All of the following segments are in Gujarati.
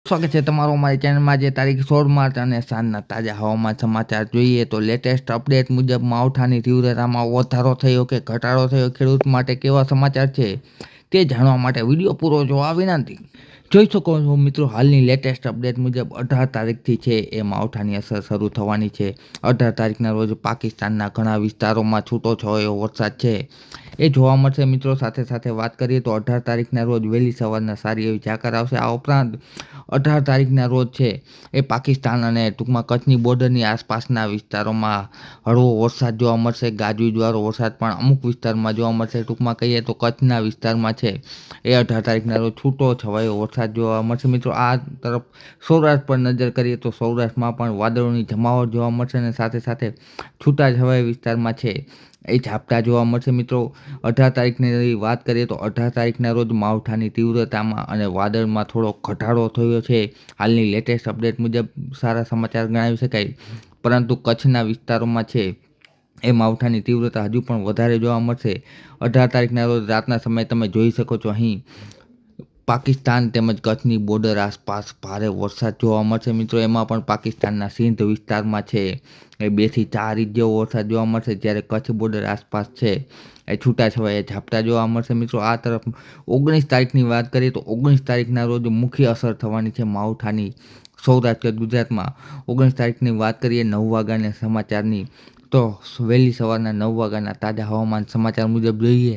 સ્વાગત છે તમારું અમારી ચેનલમાં જે તારીખ 16 માર્ચ અને સાંજના તાજા હવામાન સમાચાર જોઈએ તો લેટેસ્ટ અપડેટ મુજબ માવઠાની તીવ્રતામાં વધારો થયો કે ઘટાડો થયો, ખેડૂત માટે કેવા સમાચાર છે તે જાણવા માટે વિડીયો પૂરો જોવા વિનંતી. જોઈ શકો છો મિત્રો, હાલની લેટેસ્ટ અપડેટ મુજબ 18 તારીખથી છે એ માવઠાની અસર શરૂ થવાની છે. 18 તારીખના રોજ પાકિસ્તાનના ઘણા વિસ્તારોમાં છૂટોછવાયો વરસાદ છે એ જોવા મળશે મિત્રો. સાથે સાથે વાત કરીએ તો 18 તારીખના રોજ વહેલી સવારના સારી એવી ઝાકર આવશે. આ ઉપરાંત 18 તારીખના રોજ છે એ પાકિસ્તાન અને ટૂંકમાં કચ્છની બોર્ડરની આસપાસના વિસ્તારોમાં હળવો વરસાદ જોવા મળશે. ગાજવીજવાળો વરસાદ પણ અમુક વિસ્તારમાં જોવા મળશે. ટૂંકમાં કહીએ તો કચ્છના વિસ્તારમાં છે એ 18 તારીખના રોજ છૂટો છવાયો વરસાદ જોવા મળશે મિત્રો. આ તરફ સૌરાષ્ટ્ર પર નજર કરીએ તો સૌરાષ્ટ્રમાં પણ વાદળોની જમાવટ જોવા મળશે અને સાથે સાથે છૂટાછવાયા વિસ્તારમાં છે એ ઝાપટા જોવા મળશે મિત્રો. 18 તારીખની વાત કરીએ તો 18 તારીખના રોજ માવઠાની તીવ્રતામાં અને વાદળમાં થોડો ઘટાડો થયો છે. હાલની લેટેસ્ટ અપડેટ મુજબ સારા સમાચાર ગણાવી શકાય, પરંતુ કચ્છના વિસ્તારોમાં છે એ માવઠાની તીવ્રતા હજુ પણ વધારે જોવા મળશે. 18 તારીખના રોજ રાતના સમયે તમે જોઈ શકો છો અહીં પાકિસ્તાન તેમજ કચ્છની બોર્ડર આસપાસ ભારે વરસાદ જોવા મળશે મિત્રો. એમાં પણ પાકિસ્તાનના સિંધ વિસ્તારમાં છે એ 2 થી 4 ઇંચ જેવો વરસાદ જોવા મળશે, જ્યારે કચ્છ બોર્ડર આસપાસ છે એ છૂટાછવાયા ઝાપટા જોવા મળશે મિત્રો. આ તરફ 19 તારીખની વાત કરીએ તો 19 તારીખના રોજ મુખ્ય અસર થવાની છે માવઠાની સૌરાષ્ટ્ર ગુજરાતમાં. 19 તારીખની વાત કરીએ 9 વાગ્યાના સમાચારની તો વહેલી સવારના 9 વાગ્યાના તાજા હવામાન સમાચાર મુજબ જોઈએ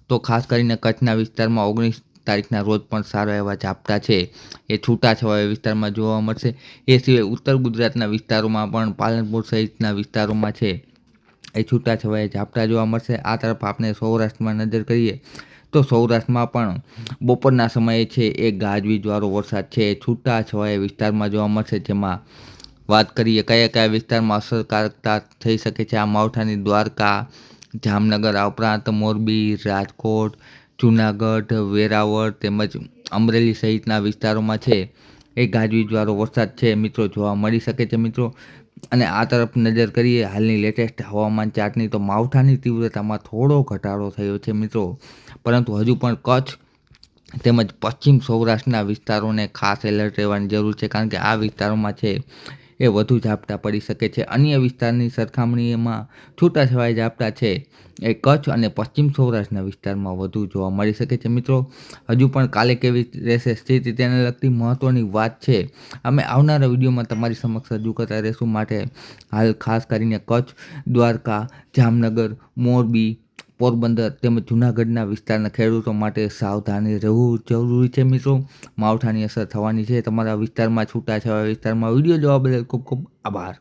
તો ખાસ કરીને કચ્છના વિસ્તારમાં 19 તારીખના રોજ પણ સારા એવા ઝાપટા છે એ છૂટાછવાયા વિસ્તારમાં જોવા મળશે. એ સિવાય ઉત્તર ગુજરાતના વિસ્તારોમાં પણ પાલનપુર સહિતના વિસ્તારોમાં છે એ છૂટાછવાયા ઝાપટા જોવા મળશે. આ તરફ આપણે સૌરાષ્ટ્રમાં નજર કરીએ તો સૌરાષ્ટ્રમાં પણ બપોરના સમયે છે એ ગાજવીજવાળો વરસાદ છે એ છૂટાછવાયા વિસ્તારમાં જોવા મળશે. જેમાં વાત કરીએ કયા કયા વિસ્તારમાં અસરકારકતા થઈ શકે છે આ માવઠાની: દ્વારકા, જામનગર, આ ઉપરાંત મોરબી, રાજકોટ, જૂનાગઢ, વેરાવળ તેમજ અમરેલી સહિતના વિસ્તારોમાં છે એ ગાજવીજવાળો વરસાદ છે મિત્રો જોવા મળી શકે છે મિત્રો. અને આ તરફ નજર કરીએ હાલની લેટેસ્ટ હવામાન ચાર્ટની તો માવઠાની તીવ્રતામાં થોડો ઘટાડો થયો છે મિત્રો, પરંતુ હજુ પણ કચ્છ તેમજ પશ્ચિમ સૌરાષ્ટ્રના વિસ્તારોને ખાસ એલર્ટ રહેવાની જરૂર છે, કારણ કે આ વિસ્તારોમાં છે એ વધુ ઝાપટા પડી શકે છે. અન્ય વિસ્તારની સરખામણીમાં છૂટાછવાયા ઝાપટા છે એ કચ્છ અને પશ્ચિમ સૌરાષ્ટ્રના વિસ્તારમાં વધુ જોવા મળી શકે છે મિત્રો. હજુ પણ કાલે કેવી રહેશે સ્થિતિ તેને લગતી મહત્ત્વની વાત છે અમે આવનારા વિડીયોમાં તમારી સમક્ષ રજૂ કરતા રહીશું. માટે હાલ ખાસ કરીને કચ્છ, દ્વારકા, જામનગર, મોરબી, પોરબંદર તેમજ જૂનાગઢના વિસ્તારના ખેડૂતો માટે સાવધાની રહેવું જરૂરી છે મિત્રો. માવઠાની અસર થવાની છે તમારા વિસ્તારમાં, છૂટાછવાયા વિસ્તારમાં. વિડીયો જોવા બદલ ખૂબ ખૂબ આભાર.